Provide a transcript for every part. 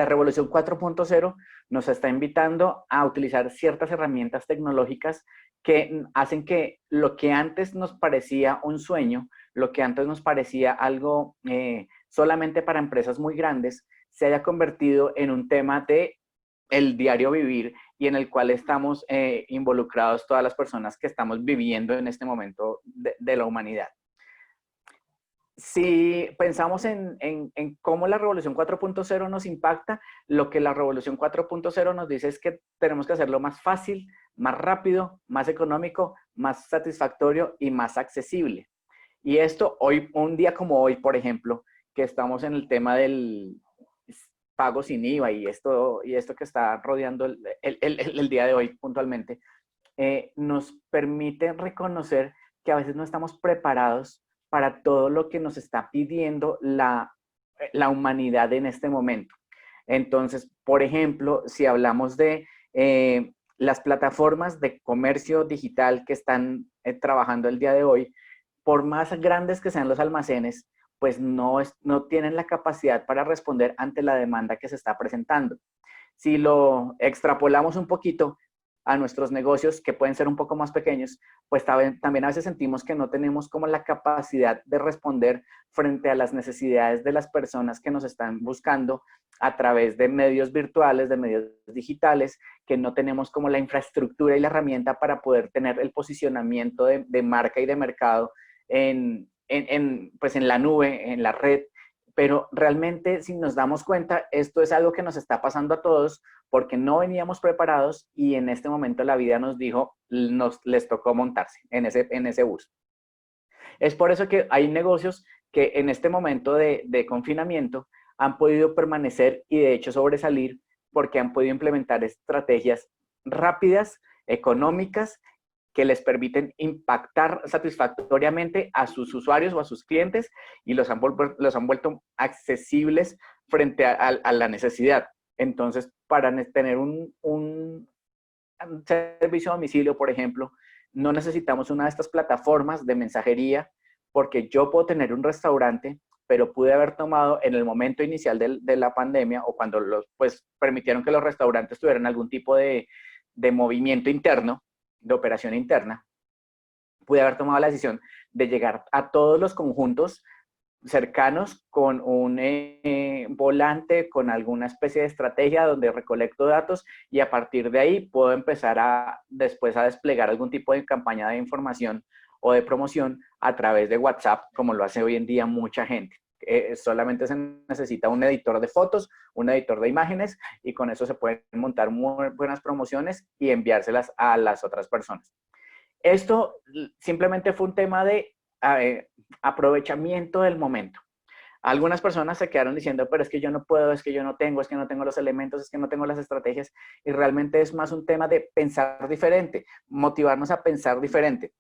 La revolución 4.0 nos está invitando a utilizar ciertas herramientas tecnológicas que hacen que lo que antes nos parecía un sueño, lo que antes nos parecía algo solamente para empresas muy grandes, se haya convertido en un tema de el diario vivir y en el cual estamos involucrados todas las personas que estamos viviendo en este momento de la humanidad. Si pensamos en cómo la revolución 4.0 nos impacta, lo que la revolución 4.0 nos dice es que tenemos que hacerlo más fácil, más rápido, más económico, más satisfactorio y más accesible. Y esto hoy, un día como hoy, por ejemplo, que estamos en el tema del pago sin IVA y esto que está rodeando el día de hoy puntualmente, nos permite reconocer que a veces no estamos preparados para todo lo que nos está pidiendo la humanidad en este momento. Entonces, por ejemplo, si hablamos de las plataformas de comercio digital que están trabajando el día de hoy, por más grandes que sean los almacenes, pues no tienen la capacidad para responder ante la demanda que se está presentando. Si lo extrapolamos un poquito a nuestros negocios, que pueden ser un poco más pequeños, pues también a veces sentimos que no tenemos como la capacidad de responder frente a las necesidades de las personas que nos están buscando a través de medios virtuales, de medios digitales, que no tenemos como la infraestructura y la herramienta para poder tener el posicionamiento de marca y de mercado pues en la nube, en la red. Pero realmente, si nos damos cuenta, esto es algo que nos está pasando a todos porque no veníamos preparados y en este momento la vida nos dijo, les tocó montarse en ese bus. Es por eso que hay negocios que en este momento de confinamiento han podido permanecer y de hecho sobresalir porque han podido implementar estrategias rápidas, económicas, que les permiten impactar satisfactoriamente a sus usuarios o a sus clientes y los han vuelto accesibles frente a la necesidad. Entonces, para tener un servicio a domicilio, por ejemplo, no necesitamos una de estas plataformas de mensajería porque yo puedo tener un restaurante, pero pude haber tomado en el momento inicial de la pandemia o cuando pues, permitieron que los restaurantes tuvieran algún tipo de movimiento interno, de operación interna, pude haber tomado la decisión de llegar a todos los conjuntos cercanos con un volante, con alguna especie de estrategia donde recolecto datos y a partir de ahí puedo empezar después a desplegar algún tipo de campaña de información o de promoción a través de WhatsApp, como lo hace hoy en día mucha gente. Solamente se necesita un editor de fotos, un editor de imágenes y con eso se pueden montar muy buenas promociones y enviárselas a las otras personas. Esto simplemente fue un tema de aprovechamiento del momento. Algunas personas se quedaron diciendo, pero es que yo no puedo, es que yo no tengo, es que no tengo los elementos, es que no tengo las estrategias, y realmente es más un tema de pensar diferente, motivarnos a pensar diferente.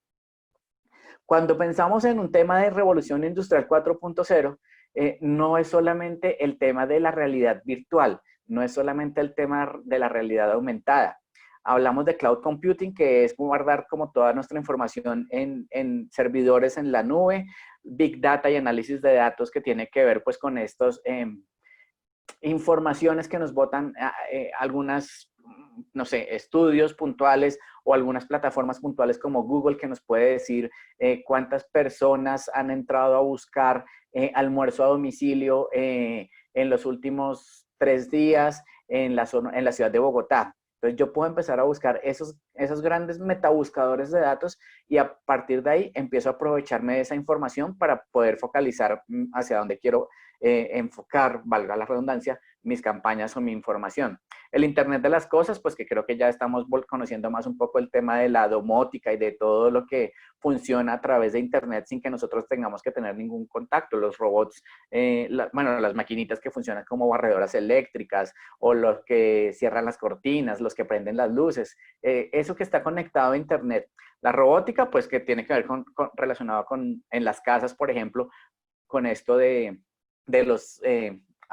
Cuando pensamos en un tema de revolución industrial 4.0, no es solamente el tema de la realidad virtual, no es solamente el tema de la realidad aumentada. Hablamos de cloud computing, que es guardar como toda nuestra información en servidores en la nube, big data y análisis de datos que tiene que ver pues con estos informaciones que nos botan algunas, no sé, estudios puntuales o algunas plataformas puntuales como Google que nos puede decir cuántas personas han entrado a buscar almuerzo a domicilio en los últimos 3 días en la ciudad de Bogotá. Entonces yo puedo empezar a buscar esos grandes metabuscadores de datos y a partir de ahí empiezo a aprovecharme de esa información para poder focalizar hacia donde quiero enfocar, valga la redundancia, mis campañas o mi información. El Internet de las cosas, pues que creo que ya estamos conociendo más un poco el tema de la domótica y de todo lo que funciona a través de Internet sin que nosotros tengamos que tener ningún contacto. Los robots, bueno, las maquinitas que funcionan como barredoras eléctricas o los que cierran las cortinas, los que prenden las luces, eso que está conectado a Internet. La robótica, pues que tiene que ver relacionado en las casas, por ejemplo, con esto de los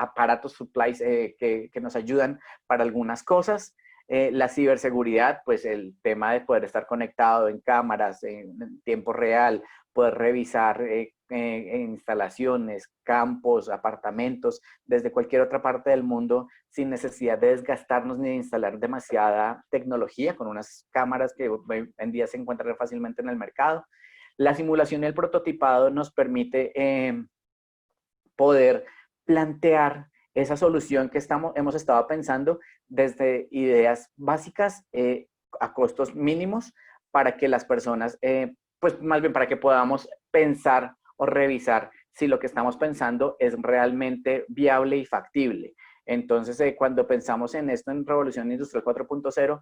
aparatos, supplies que nos ayudan para algunas cosas. La ciberseguridad, pues el tema de poder estar conectado en cámaras en tiempo real, poder revisar instalaciones, campos, apartamentos, desde cualquier otra parte del mundo, sin necesidad de desgastarnos ni de instalar demasiada tecnología, con unas cámaras que hoy en día se encuentran fácilmente en el mercado. La simulación y el prototipado nos permite poder plantear esa solución que hemos estado pensando desde ideas básicas a costos mínimos para que las personas, pues más bien para que podamos pensar o revisar si lo que estamos pensando es realmente viable y factible. Entonces, cuando pensamos en esto en Revolución Industrial 4.0,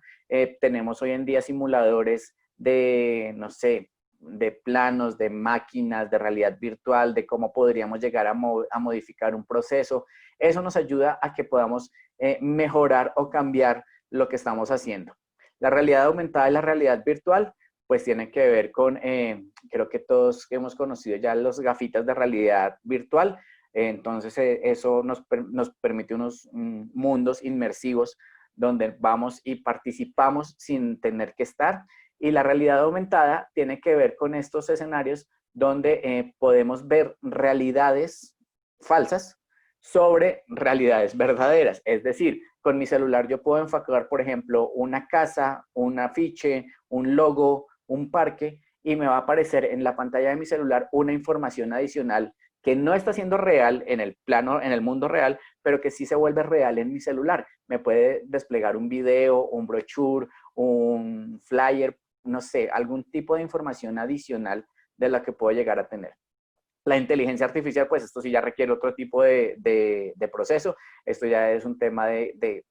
tenemos hoy en día simuladores de, no sé, de planos, de máquinas, de realidad virtual, de cómo podríamos llegar a modificar un proceso. Eso nos ayuda a que podamos mejorar o cambiar lo que estamos haciendo. La realidad aumentada y la realidad virtual, pues tiene que ver con, creo que todos hemos conocido ya los gafitas de realidad virtual. Entonces, eso nos permite unos mundos inmersivos donde vamos y participamos sin tener que estar. Y la realidad aumentada tiene que ver con estos escenarios donde podemos ver realidades falsas sobre realidades verdaderas. Es decir, con mi celular yo puedo enfocar, por ejemplo, una casa, un afiche, un logo, un parque, y me va a aparecer en la pantalla de mi celular una información adicional que no está siendo real en el plano, en el mundo real, pero que sí se vuelve real en mi celular. Me puede desplegar un video, un brochure, un flyer, no sé, algún tipo de información adicional de la que puedo llegar a tener. La inteligencia artificial, pues esto sí ya requiere otro tipo de proceso. Esto ya es un tema de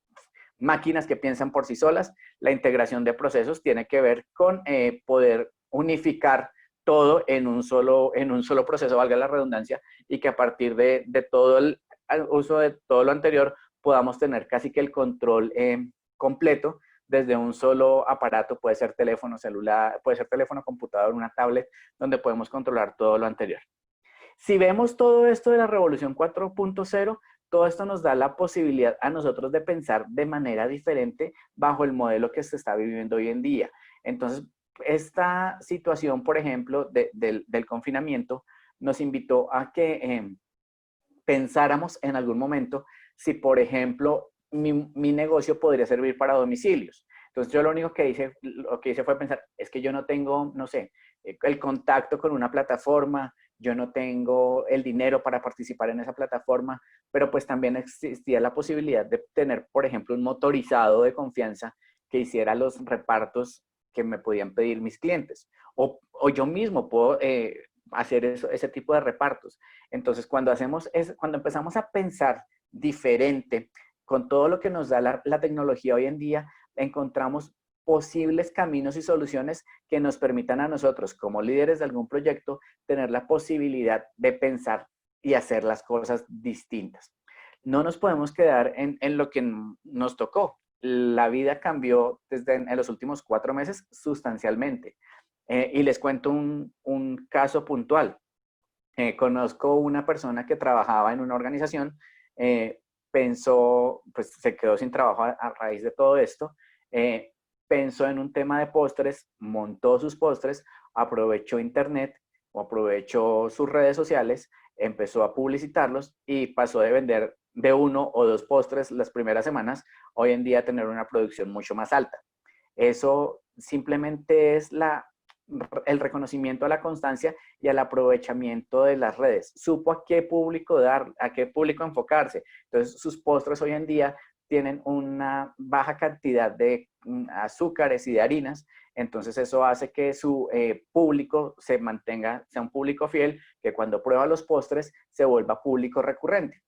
máquinas que piensan por sí solas. La integración de procesos tiene que ver con poder unificar todo en un solo proceso, valga la redundancia, y que a partir de todo el uso de todo lo anterior podamos tener casi que el control completo desde un solo aparato. Puede ser teléfono celular, puede ser teléfono, computador, una tablet, donde podemos controlar todo lo anterior. Si vemos todo esto de la revolución 4.0, todo esto nos da la posibilidad a nosotros de pensar de manera diferente bajo el modelo que se está viviendo hoy en día. Entonces, esta situación, por ejemplo, del confinamiento, nos invitó a que pensáramos en algún momento si, por ejemplo, mi negocio podría servir para domicilios. Entonces, yo lo único lo que hice fue pensar, es que yo no tengo, no sé, el contacto con una plataforma, yo no tengo el dinero para participar en esa plataforma, pero pues también existía la posibilidad de tener, por ejemplo, un motorizado de confianza que hiciera los repartos que me podían pedir mis clientes. O yo mismo puedo hacer ese tipo de repartos. Entonces, cuando empezamos a pensar diferente con todo lo que nos da la tecnología hoy en día, encontramos posibles caminos y soluciones que nos permitan a nosotros, como líderes de algún proyecto, tener la posibilidad de pensar y hacer las cosas distintas. No nos podemos quedar en lo que nos tocó. La vida cambió en los últimos 4 meses sustancialmente. Y les cuento un caso puntual. Conozco una persona que trabajaba en una organización, pensó, pues se quedó sin trabajo a raíz de todo esto, pensó en un tema de postres, montó sus postres, aprovechó internet o aprovechó sus redes sociales, empezó a publicitarlos y pasó de vender de 1 o 2 postres las primeras semanas, hoy en día a tener una producción mucho más alta. Eso simplemente es el reconocimiento a la constancia y al aprovechamiento de las redes. Supo a qué público a qué público enfocarse. Entonces, sus postres hoy en día tienen una baja cantidad de azúcares y de harinas. Entonces, eso hace que su público se mantenga, sea un público fiel, que cuando prueba los postres se vuelva público recurrente.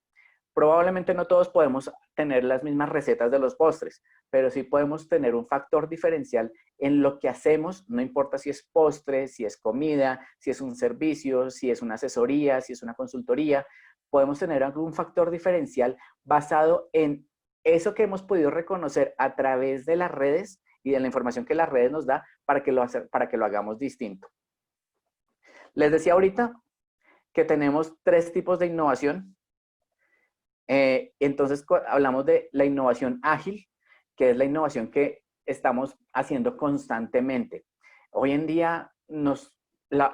Probablemente no todos podemos tener las mismas recetas de los postres, pero sí podemos tener un factor diferencial en lo que hacemos, no importa si es postre, si es comida, si es un servicio, si es una asesoría, si es una consultoría, podemos tener algún factor diferencial basado en eso que hemos podido reconocer a través de las redes y de la información que las redes nos da para que lo hagamos distinto. Les decía ahorita que tenemos 3 tipos de innovación. Entonces hablamos de la innovación ágil, que es la innovación que estamos haciendo constantemente. Hoy en día la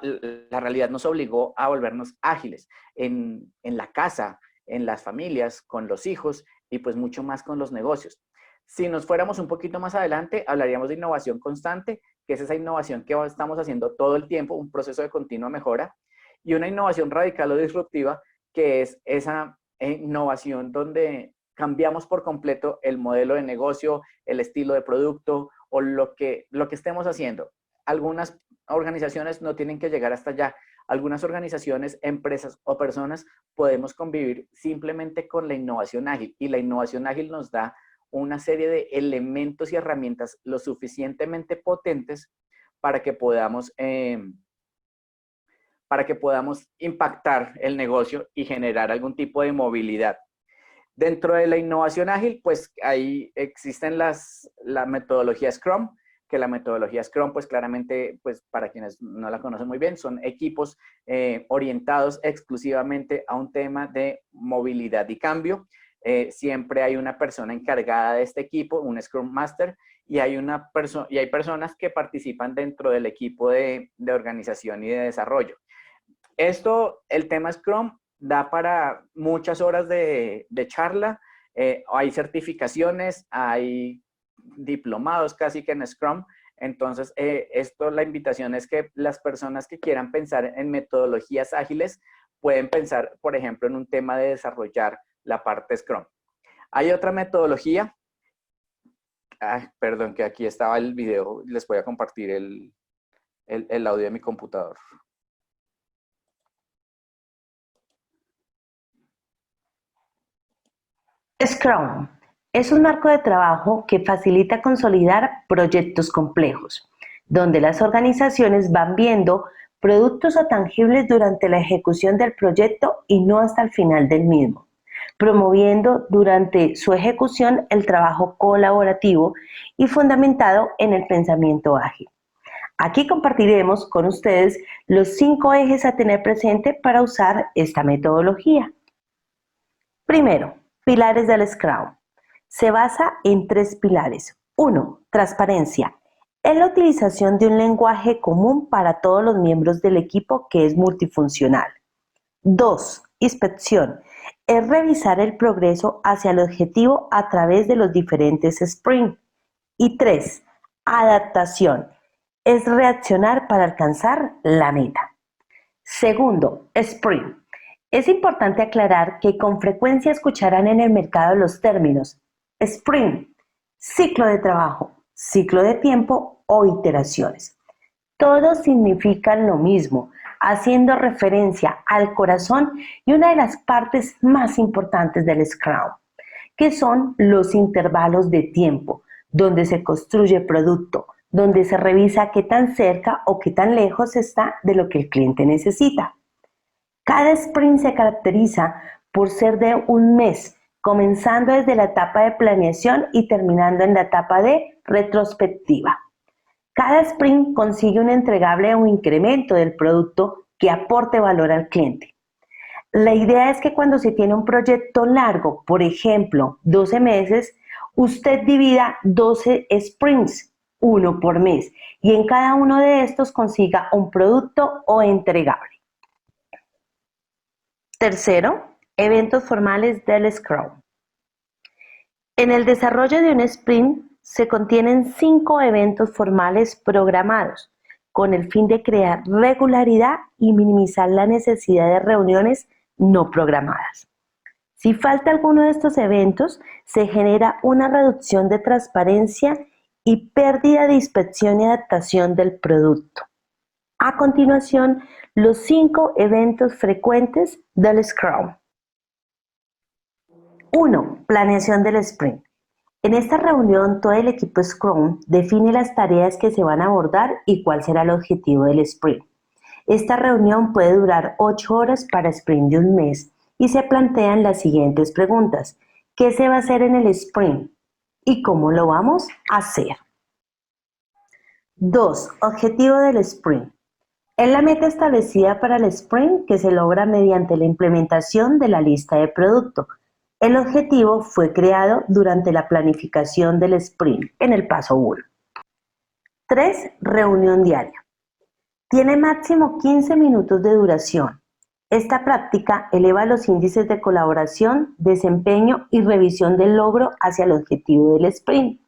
realidad nos obligó a volvernos ágiles en la casa, en las familias, con los hijos y pues mucho más con los negocios. Si nos fuéramos un poquito más adelante, hablaríamos de innovación constante, que es esa innovación que estamos haciendo todo el tiempo, un proceso de continua mejora, y una innovación radical o disruptiva, que es esa innovación donde cambiamos por completo el modelo de negocio, el estilo de producto o lo que estemos haciendo. Algunas organizaciones no tienen que llegar hasta allá. Algunas organizaciones, empresas o personas podemos convivir simplemente con la innovación ágil, y la innovación ágil nos da una serie de elementos y herramientas lo suficientemente potentes para que podamos impactar el negocio y generar algún tipo de movilidad. Dentro de la innovación ágil, pues ahí existen la metodología Scrum, que la metodología Scrum, pues claramente, pues para quienes no la conocen muy bien, son equipos orientados exclusivamente a un tema de movilidad y cambio. Siempre hay una persona encargada de este equipo, un Scrum Master, y hay personas que participan dentro del equipo de organización y de desarrollo. El tema Scrum da para muchas horas de charla. Hay certificaciones, hay diplomados casi que en Scrum. Entonces, la invitación es que las personas que quieran pensar en metodologías ágiles pueden pensar, por ejemplo, en un tema de desarrollar la parte Scrum. Hay otra metodología. Perdón, que aquí estaba el video. Les voy a compartir el audio de mi computador. Scrum es un marco de trabajo que facilita consolidar proyectos complejos, donde las organizaciones van viendo productos o tangibles durante la ejecución del proyecto y no hasta el final del mismo, promoviendo durante su ejecución el trabajo colaborativo y fundamentado en el pensamiento ágil. Aquí compartiremos con ustedes los 5 ejes a tener presente para usar esta metodología. Primero, pilares del Scrum. Se basa en 3 pilares. 1. Transparencia. Es la utilización de un lenguaje común para todos los miembros del equipo que es multifuncional. 2. Inspección. Es revisar el progreso hacia el objetivo a través de los diferentes sprints. Y 3. Adaptación. Es reaccionar para alcanzar la meta. Segundo, sprint. Es importante aclarar que con frecuencia escucharán en el mercado los términos sprint, ciclo de trabajo, ciclo de tiempo o iteraciones. Todos significan lo mismo, haciendo referencia al corazón y una de las partes más importantes del Scrum, que son los intervalos de tiempo, donde se construye producto, donde se revisa qué tan cerca o qué tan lejos está de lo que el cliente necesita. Cada sprint se caracteriza por ser de un mes, comenzando desde la etapa de planeación y terminando en la etapa de retrospectiva. Cada sprint consigue un entregable o incremento del producto que aporte valor al cliente. La idea es que cuando se tiene un proyecto largo, por ejemplo, 12 meses, usted divida 12 sprints, uno por mes, y en cada uno de estos consiga un producto o entregable. Tercero, eventos formales del Scrum. En el desarrollo de un sprint se contienen 5 eventos formales programados con el fin de crear regularidad y minimizar la necesidad de reuniones no programadas. Si falta alguno de estos eventos, se genera una reducción de transparencia y pérdida de inspección y adaptación del producto. A continuación, los 5 eventos frecuentes del Scrum. 1. Planeación del sprint. En esta reunión, todo el equipo Scrum define las tareas que se van a abordar y cuál será el objetivo del sprint. Esta reunión puede durar 8 horas para sprint de un mes y se plantean las siguientes preguntas. ¿Qué se va a hacer en el sprint? ¿Y cómo lo vamos a hacer? 2. Objetivo del sprint. Es la meta establecida para el sprint que se logra mediante la implementación de la lista de producto. El objetivo fue creado durante la planificación del sprint en el paso 1. 3. Reunión diaria. Tiene máximo 15 minutos de duración. Esta práctica eleva los índices de colaboración, desempeño y revisión del logro hacia el objetivo del sprint.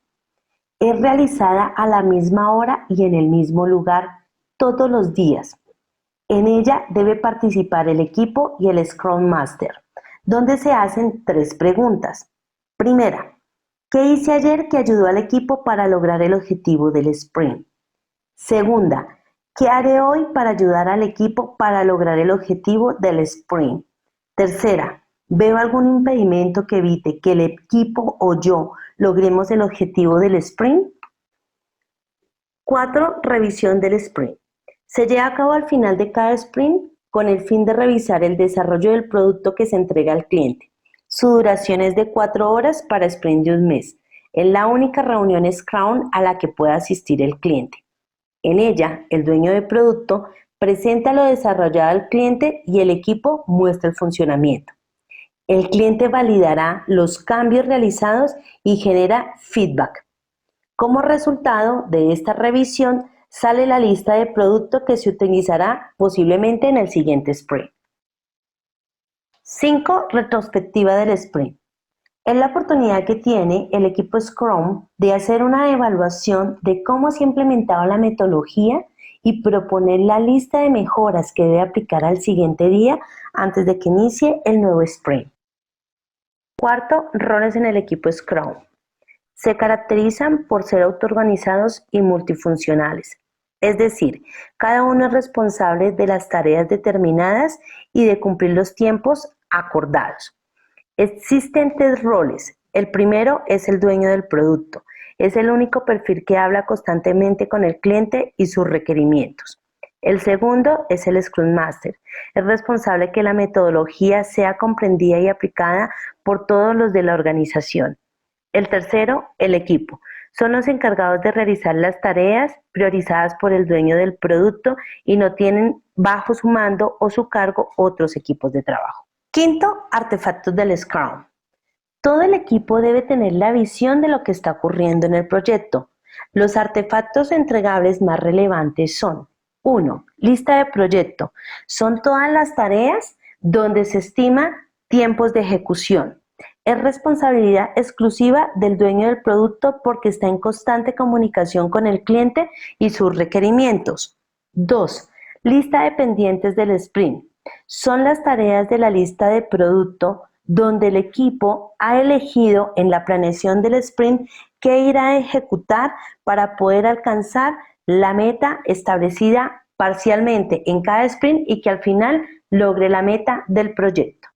Es realizada a la misma hora y en el mismo lugar todos los días. En ella debe participar el equipo y el Scrum Master, donde se hacen 3 preguntas. Primera, ¿qué hice ayer que ayudó al equipo para lograr el objetivo del sprint? Segunda, ¿qué haré hoy para ayudar al equipo para lograr el objetivo del sprint? Tercera, ¿veo algún impedimento que evite que el equipo o yo logremos el objetivo del sprint? 4. Revisión del sprint. Se lleva a cabo al final de cada sprint con el fin de revisar el desarrollo del producto que se entrega al cliente. Su duración es de 4 horas para sprint de un mes. Es la única reunión Scrum a la que puede asistir el cliente. En ella, el dueño del producto presenta lo desarrollado al cliente y el equipo muestra el funcionamiento. El cliente validará los cambios realizados y genera feedback. Como resultado de esta revisión, sale la lista de producto que se utilizará posiblemente en el siguiente sprint. 5. Retrospectiva del sprint. Es la oportunidad que tiene el equipo Scrum de hacer una evaluación de cómo se ha implementado la metodología y proponer la lista de mejoras que debe aplicar al siguiente día antes de que inicie el nuevo sprint. 4. Roles en el equipo Scrum. Se caracterizan por ser autoorganizados y multifuncionales. Es decir, cada uno es responsable de las tareas determinadas y de cumplir los tiempos acordados. Existen 3 roles. El primero es el dueño del producto. Es el único perfil que habla constantemente con el cliente y sus requerimientos. El segundo es el Scrum Master. Es responsable que la metodología sea comprendida y aplicada por todos los de la organización. El tercero, el equipo. Son los encargados de realizar las tareas priorizadas por el dueño del producto y no tienen bajo su mando o su cargo otros equipos de trabajo. 5. Artefactos del Scrum. Todo el equipo debe tener la visión de lo que está ocurriendo en el proyecto. Los artefactos entregables más relevantes son: 1. Lista de proyecto. Son todas las tareas donde se estima tiempos de ejecución. Es responsabilidad exclusiva del dueño del producto porque está en constante comunicación con el cliente y sus requerimientos. 2. Lista de pendientes del sprint. Son las tareas de la lista de producto donde el equipo ha elegido en la planeación del sprint qué irá a ejecutar para poder alcanzar la meta establecida parcialmente en cada sprint y que al final logre la meta del proyecto.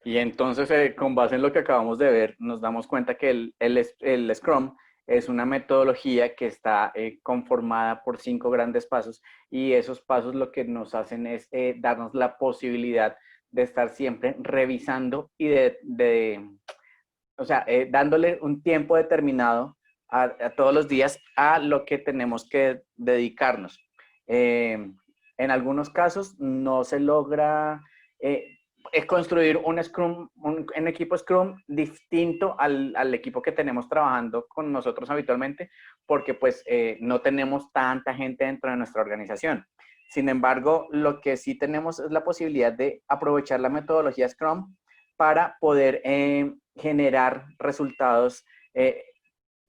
Y entonces, con base en lo que acabamos de ver, nos damos cuenta que el Scrum es una metodología que está conformada por 5 grandes pasos, y esos pasos lo que nos hacen es darnos la posibilidad de estar siempre revisando y dándole un tiempo determinado a todos los días a lo que tenemos que dedicarnos. En algunos casos no se logra es construir un equipo Scrum distinto al equipo que tenemos trabajando con nosotros habitualmente, porque pues no tenemos tanta gente dentro de nuestra organización. Sin embargo, lo que sí tenemos es la posibilidad de aprovechar la metodología Scrum para poder generar resultados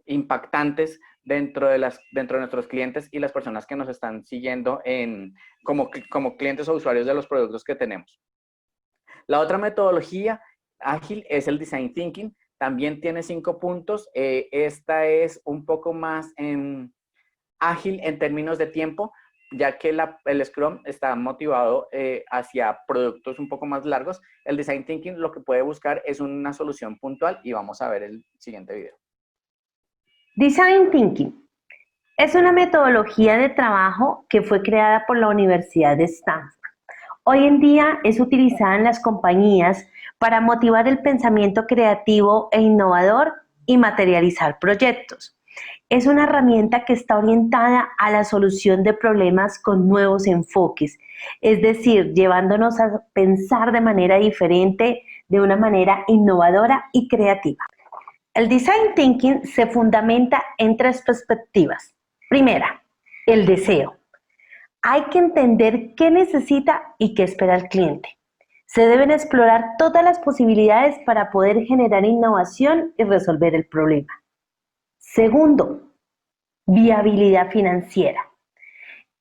impactantes dentro de nuestros clientes y las personas que nos están siguiendo como clientes o usuarios de los productos que tenemos. La otra metodología ágil es el Design Thinking. También tiene 5 puntos. Esta es un poco más ágil en términos de tiempo, ya que el Scrum está motivado hacia productos un poco más largos. El Design Thinking lo que puede buscar es una solución puntual, y vamos a ver el siguiente video. Design Thinking es una metodología de trabajo que fue creada por la Universidad de Stanford. Hoy en día es utilizada en las compañías para motivar el pensamiento creativo e innovador y materializar proyectos. Es una herramienta que está orientada a la solución de problemas con nuevos enfoques, es decir, llevándonos a pensar de manera diferente, de una manera innovadora y creativa. El Design Thinking se fundamenta en tres perspectivas. Primera, el deseo. Hay que entender qué necesita y qué espera el cliente. Se deben explorar todas las posibilidades para poder generar innovación y resolver el problema. Segundo, viabilidad financiera.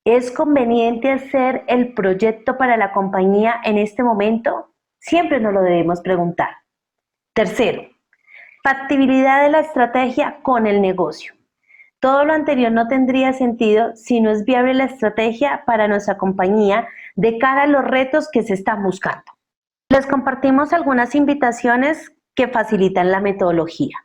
¿Es conveniente hacer el proyecto para la compañía en este momento? Siempre nos lo debemos preguntar. Tercero, factibilidad de la estrategia con el negocio. Todo lo anterior no tendría sentido si no es viable la estrategia para nuestra compañía de cara a los retos que se están buscando. Les compartimos algunas invitaciones que facilitan la metodología.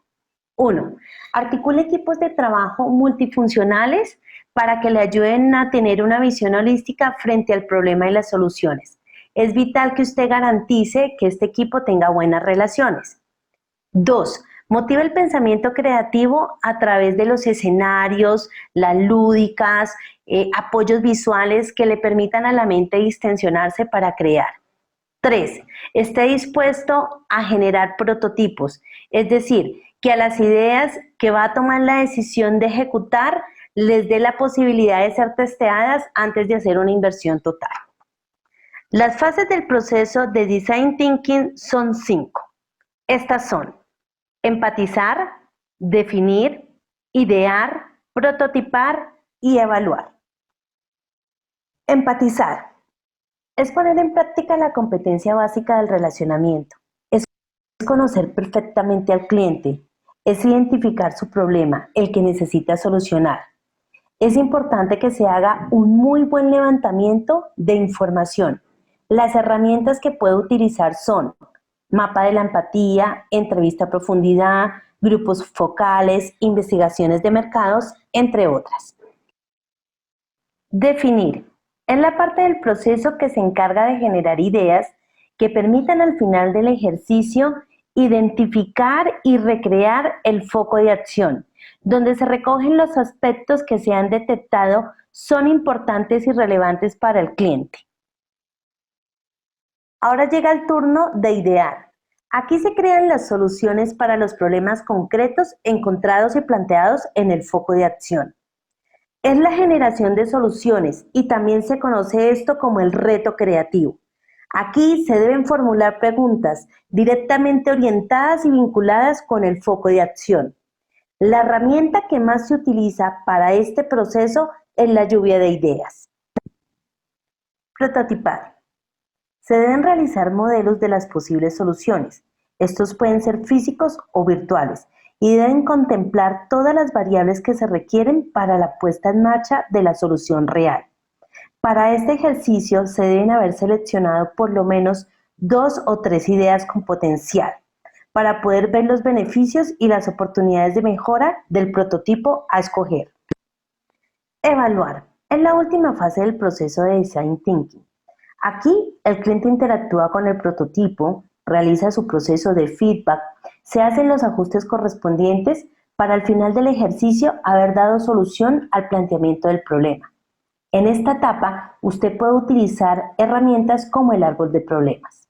1. Articule equipos de trabajo multifuncionales para que le ayuden a tener una visión holística frente al problema y las soluciones. Es vital que usted garantice que este equipo tenga buenas relaciones. 2. Motiva el pensamiento creativo a través de los escenarios, las lúdicas, apoyos visuales que le permitan a la mente distensionarse para crear. 3. Esté dispuesto a generar prototipos, es decir, que a las ideas que va a tomar la decisión de ejecutar les dé la posibilidad de ser testeadas antes de hacer una inversión total. Las fases del proceso de Design Thinking son 5. Estas son: empatizar, definir, idear, prototipar y evaluar. Empatizar es poner en práctica la competencia básica del relacionamiento. Es conocer perfectamente al cliente. Es identificar su problema, el que necesita solucionar. Es importante que se haga un muy buen levantamiento de información. Las herramientas que puede utilizar son mapa de la empatía, entrevista a profundidad, grupos focales, investigaciones de mercados, entre otras. Definir es la parte del proceso que se encarga de generar ideas que permitan al final del ejercicio identificar y recrear el foco de acción, donde se recogen los aspectos que se han detectado son importantes y relevantes para el cliente. Ahora llega el turno de idear. Aquí se crean las soluciones para los problemas concretos encontrados y planteados en el foco de acción. Es la generación de soluciones y también se conoce esto como el reto creativo. Aquí se deben formular preguntas directamente orientadas y vinculadas con el foco de acción. La herramienta que más se utiliza para este proceso es la lluvia de ideas. Prototipar. Se deben realizar modelos de las posibles soluciones. Estos pueden ser físicos o virtuales y deben contemplar todas las variables que se requieren para la puesta en marcha de la solución real. Para este ejercicio se deben haber seleccionado por lo menos 2 o 3 ideas con potencial para poder ver los beneficios y las oportunidades de mejora del prototipo a escoger. Evaluar es la última fase del proceso de Design Thinking. Aquí el cliente interactúa con el prototipo, realiza su proceso de feedback, se hacen los ajustes correspondientes para al final del ejercicio haber dado solución al planteamiento del problema. En esta etapa, usted puede utilizar herramientas como el árbol de problemas.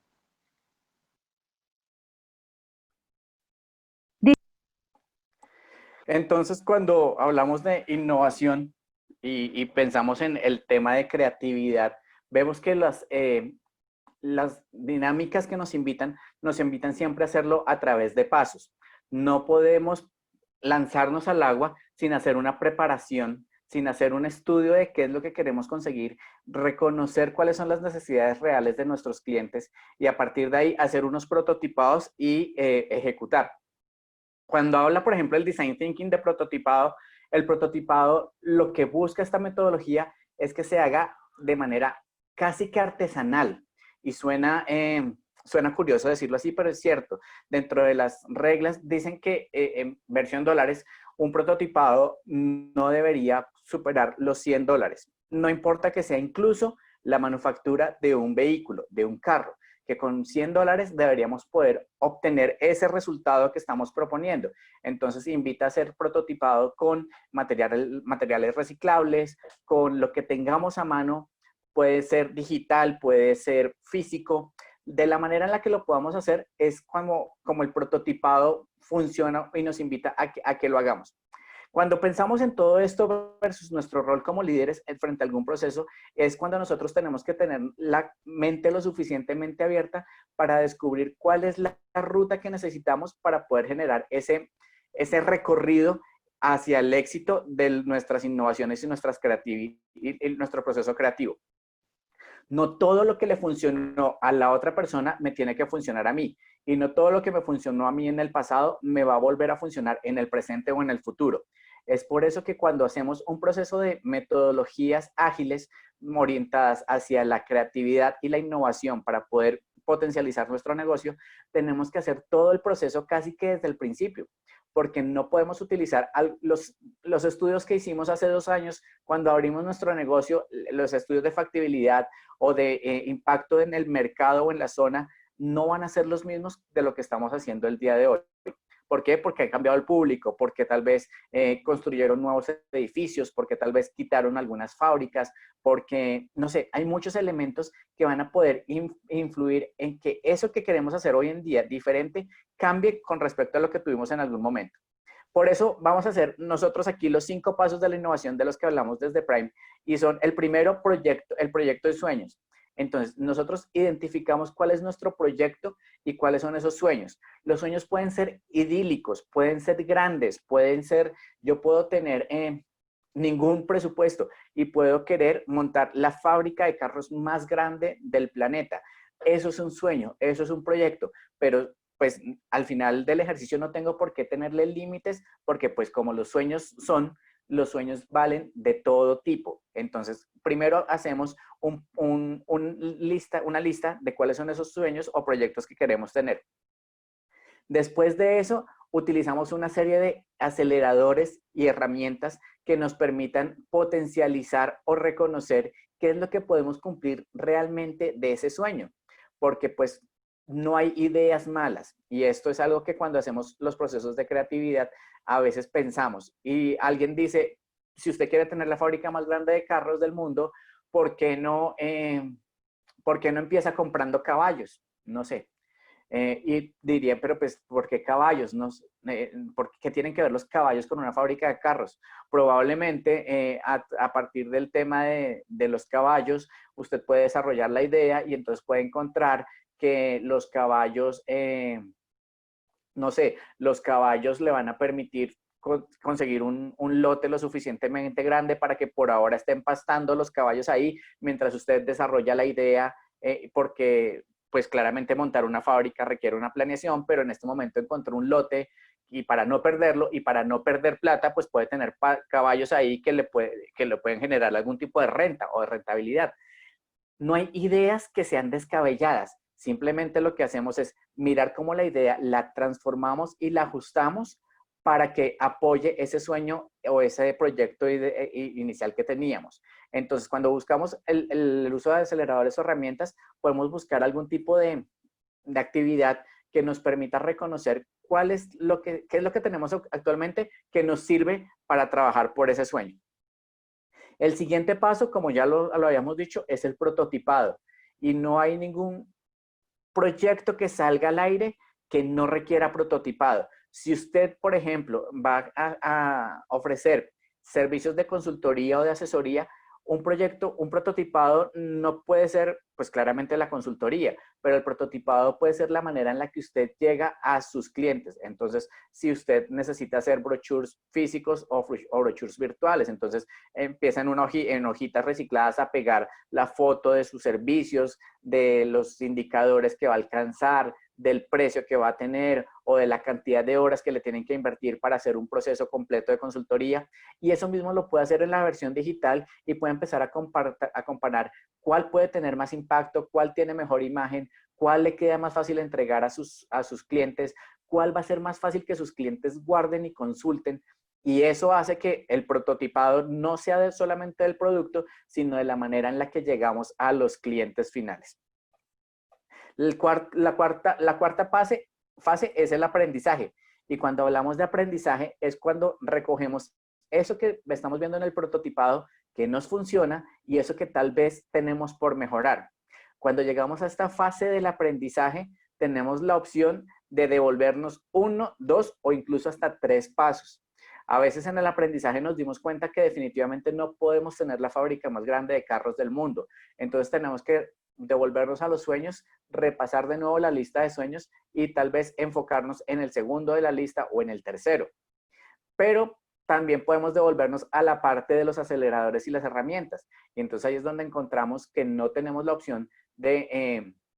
Entonces, cuando hablamos de innovación y pensamos en el tema de creatividad, vemos que las dinámicas que nos invitan siempre a hacerlo a través de pasos. No podemos lanzarnos al agua sin hacer una preparación, sin hacer un estudio de qué es lo que queremos conseguir, reconocer cuáles son las necesidades reales de nuestros clientes y a partir de ahí hacer unos prototipados y ejecutar. Cuando habla, por ejemplo, el Design Thinking de prototipado, el prototipado lo que busca esta metodología es que se haga de manera casi que artesanal. Y suena curioso decirlo así, pero es cierto. Dentro de las reglas dicen que en versión dólares, un prototipado no debería superar los $100. No importa que sea incluso la manufactura de un vehículo, de un carro. que con $100 deberíamos poder obtener ese resultado que estamos proponiendo. Entonces invita a ser prototipado con materiales reciclables, con lo que tengamos a mano, puede ser digital, puede ser físico. De la manera en la que lo podamos hacer es como el prototipado funciona y nos invita a que lo hagamos. Cuando pensamos en todo esto versus nuestro rol como líderes frente a algún proceso, es cuando nosotros tenemos que tener la mente lo suficientemente abierta para descubrir cuál es la ruta que necesitamos para poder generar ese recorrido hacia el éxito de nuestras innovaciones y nuestro proceso creativo. No todo lo que le funcionó a la otra persona me tiene que funcionar a mí. Y no todo lo que me funcionó a mí en el pasado me va a volver a funcionar en el presente o en el futuro. Es por eso que cuando hacemos un proceso de metodologías ágiles orientadas hacia la creatividad y la innovación para poder potencializar nuestro negocio, tenemos que hacer todo el proceso casi que desde el principio, porque no podemos utilizar los estudios que hicimos hace 2 años cuando abrimos nuestro negocio, los estudios de factibilidad o de impacto en el mercado o en la zona, no van a ser los mismos de lo que estamos haciendo el día de hoy. ¿Por qué? Porque ha cambiado el público, porque tal vez construyeron nuevos edificios, porque tal vez quitaron algunas fábricas, porque, no sé, hay muchos elementos que van a poder influir en que eso que queremos hacer hoy en día diferente cambie con respecto a lo que tuvimos en algún momento. Por eso vamos a hacer nosotros aquí los 5 pasos de la innovación de los que hablamos desde Prime y son el primero el proyecto de sueños. Entonces, nosotros identificamos cuál es nuestro proyecto y cuáles son esos sueños. Los sueños pueden ser idílicos, pueden ser grandes, pueden ser, yo puedo tener ningún presupuesto y puedo querer montar la fábrica de carros más grande del planeta. Eso es un sueño, eso es un proyecto, pero pues al final del ejercicio no tengo por qué tenerle límites porque pues como los sueños valen de todo tipo. Entonces, primero hacemos una lista de cuáles son esos sueños o proyectos que queremos tener. Después de eso, utilizamos una serie de aceleradores y herramientas que nos permitan potencializar o reconocer qué es lo que podemos cumplir realmente de ese sueño. Porque pues no hay ideas malas. Y esto es algo que cuando hacemos los procesos de creatividad a veces pensamos. Y alguien dice, si usted quiere tener la fábrica más grande de carros del mundo, ¿por qué no empieza comprando caballos? No sé. Y diría, pero pues, ¿por qué caballos? No, ¿qué tienen que ver los caballos con una fábrica de carros? Probablemente a partir del tema de los caballos, usted puede desarrollar la idea y entonces puede encontrar que los caballos, no sé, los caballos le van a permitir conseguir un lote lo suficientemente grande para que por ahora estén pastando los caballos ahí mientras usted desarrolla la idea, porque pues claramente montar una fábrica requiere una planeación, pero en este momento encontró un lote y para no perderlo y para no perder plata, pues puede tener caballos ahí que le pueden generar algún tipo de renta o de rentabilidad. No hay ideas que sean descabelladas. Simplemente lo que hacemos es mirar cómo la idea la transformamos y la ajustamos para que apoye ese sueño o ese proyecto inicial que teníamos. Entonces, cuando buscamos el uso de aceleradores o herramientas, podemos buscar algún tipo de actividad que nos permita reconocer qué es lo que tenemos actualmente que nos sirve para trabajar por ese sueño. El siguiente paso, como ya lo habíamos dicho, es el prototipado. Y no hay ningún proyecto que salga al aire que no requiera prototipado. Si usted, por ejemplo, va a ofrecer servicios de consultoría o de asesoría, un prototipado no puede ser, pues claramente la consultoría, pero el prototipado puede ser la manera en la que usted llega a sus clientes. Entonces, si usted necesita hacer brochures físicos o brochures virtuales, entonces empieza en hojitas recicladas a pegar la foto de sus servicios, de los indicadores que va a alcanzar, del precio que va a tener o de la cantidad de horas que le tienen que invertir para hacer un proceso completo de consultoría. Y eso mismo lo puede hacer en la versión digital y puede empezar a comparar cuál puede tener más impacto, cuál tiene mejor imagen, cuál le queda más fácil entregar a sus clientes, cuál va a ser más fácil que sus clientes guarden y consulten. Y eso hace que el prototipado no sea solamente del producto, sino de la manera en la que llegamos a los clientes finales. La cuarta fase es el aprendizaje. Y cuando hablamos de aprendizaje es cuando recogemos eso que estamos viendo en el prototipado que nos funciona y eso que tal vez tenemos por mejorar. Cuando llegamos a esta fase del aprendizaje, tenemos la opción de devolvernos 1, 2 o incluso hasta 3 pasos. A veces en el aprendizaje nos dimos cuenta que definitivamente no podemos tener la fábrica más grande de carros del mundo. Entonces tenemos que devolvernos a los sueños, repasar de nuevo la lista de sueños y tal vez enfocarnos en el segundo de la lista o en el tercero. Pero también podemos devolvernos a la parte de los aceleradores y las herramientas. Y entonces ahí es donde encontramos que no tenemos la opción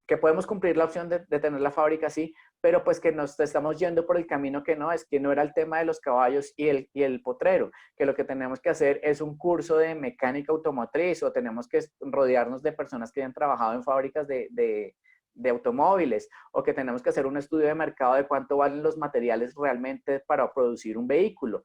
que podemos cumplir la opción de tener la fábrica así, pero pues que nos estamos yendo por el camino que no era el tema de los caballos y el potrero, que lo que tenemos que hacer es un curso de mecánica automotriz o tenemos que rodearnos de personas que hayan trabajado en fábricas de automóviles o que tenemos que hacer un estudio de mercado de cuánto valen los materiales realmente para producir un vehículo.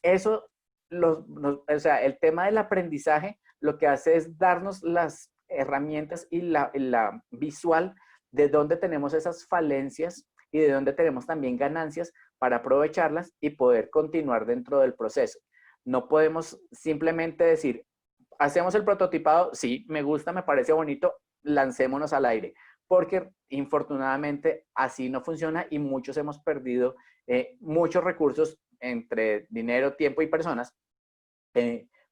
Eso, o sea, el tema del aprendizaje lo que hace es darnos las herramientas y la visual de dónde tenemos esas falencias y de dónde tenemos también ganancias para aprovecharlas y poder continuar dentro del proceso. No podemos simplemente decir, hacemos el prototipado, sí, me gusta, me parece bonito, lancémonos al aire, porque infortunadamente así no funciona y muchos hemos perdido muchos recursos entre dinero, tiempo y personas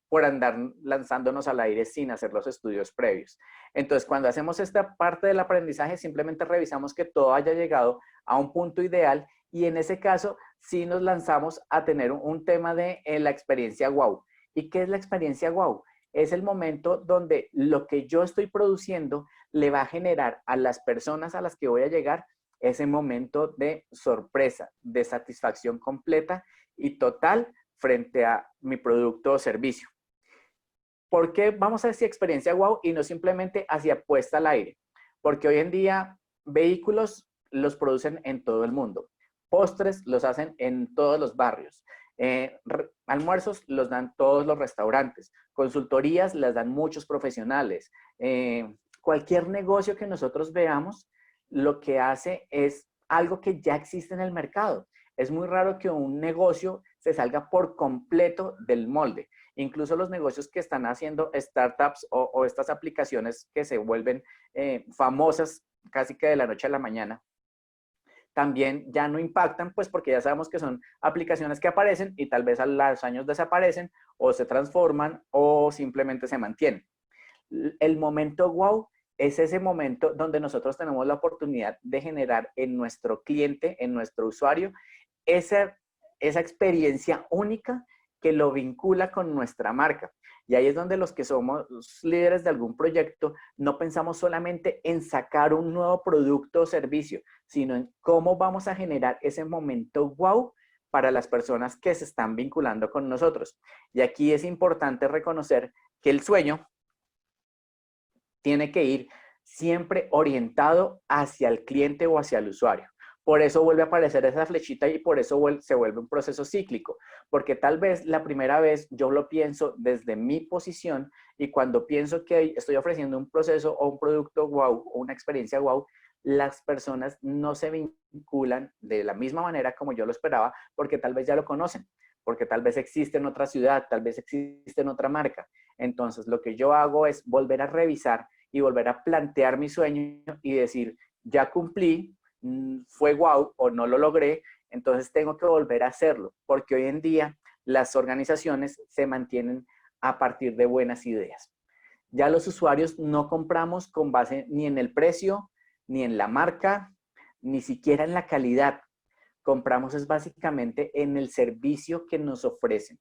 por andar lanzándonos al aire sin hacer los estudios previos. Entonces, cuando hacemos esta parte del aprendizaje, simplemente revisamos que todo haya llegado a un punto ideal y en ese caso, sí nos lanzamos a tener un tema de la experiencia wow. ¿Y qué es la experiencia wow? Es el momento donde lo que yo estoy produciendo le va a generar a las personas a las que voy a llegar ese momento de sorpresa, de satisfacción completa y total frente a mi producto o servicio. ¿Por qué vamos a decir experiencia wow y no simplemente hacia puesta al aire? Porque hoy en día vehículos los producen en todo el mundo. Postres los hacen en todos los barrios. Almuerzos los dan todos los restaurantes. Consultorías las dan muchos profesionales. Cualquier negocio que nosotros veamos, lo que hace es algo que ya existe en el mercado. Es muy raro que un negocio se salga por completo del molde. Incluso los negocios que están haciendo startups o estas aplicaciones que se vuelven famosas casi que de la noche a la mañana, también ya no impactan, pues porque ya sabemos que son aplicaciones que aparecen y tal vez a los años desaparecen o se transforman o simplemente se mantienen. El momento wow es ese momento donde nosotros tenemos la oportunidad de generar en nuestro cliente, en nuestro usuario, esa experiencia única que lo vincula con nuestra marca. Y ahí es donde los que somos líderes de algún proyecto no pensamos solamente en sacar un nuevo producto o servicio, sino en cómo vamos a generar ese momento wow para las personas que se están vinculando con nosotros. Y aquí es importante reconocer que el sueño tiene que ir siempre orientado hacia el cliente o hacia el usuario. Por eso vuelve a aparecer esa flechita y por eso se vuelve un proceso cíclico, porque tal vez la primera vez yo lo pienso desde mi posición y cuando pienso que estoy ofreciendo un proceso o un producto wow o una experiencia wow, las personas no se vinculan de la misma manera como yo lo esperaba porque tal vez ya lo conocen, porque tal vez existe en otra ciudad, tal vez existe en otra marca. Entonces lo que yo hago es volver a revisar y volver a plantear mi sueño y decir, ya cumplí, fue guau o no lo logré, entonces tengo que volver a hacerlo, porque hoy en día las organizaciones se mantienen a partir de buenas ideas. Ya los usuarios no compramos con base ni en el precio, ni en la marca, ni siquiera en la calidad. Compramos es básicamente en el servicio que nos ofrecen.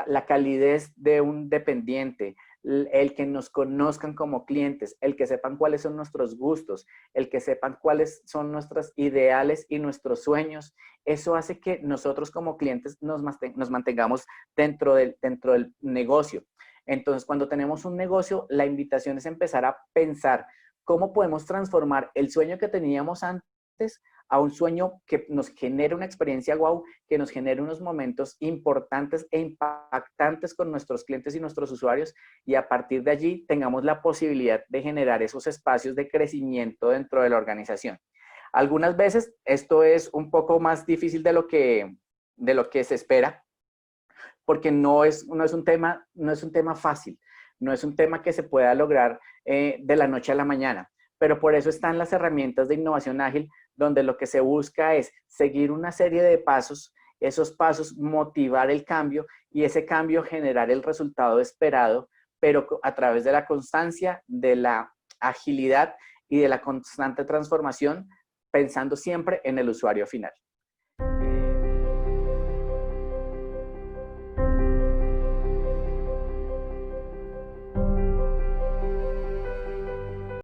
La calidez de un dependiente, el que nos conozcan como clientes, el que sepan cuáles son nuestros gustos, el que sepan cuáles son nuestros ideales y nuestros sueños, eso hace que nosotros como clientes nos mantengamos dentro del negocio. Entonces, cuando tenemos un negocio, la invitación es empezar a pensar cómo podemos transformar el sueño que teníamos antes a un sueño que nos genere una experiencia wow, que nos genere unos momentos importantes e impactantes con nuestros clientes y nuestros usuarios, y a partir de allí tengamos la posibilidad de generar esos espacios de crecimiento dentro de la organización. Algunas veces esto es un poco más difícil de lo que se espera, porque no es un tema fácil, no es un tema que se pueda lograr de la noche a la mañana, pero por eso están las herramientas de innovación ágil, donde lo que se busca es seguir una serie de pasos, esos pasos motivar el cambio y ese cambio generar el resultado esperado, pero a través de la constancia, de la agilidad y de la constante transformación, pensando siempre en el usuario final.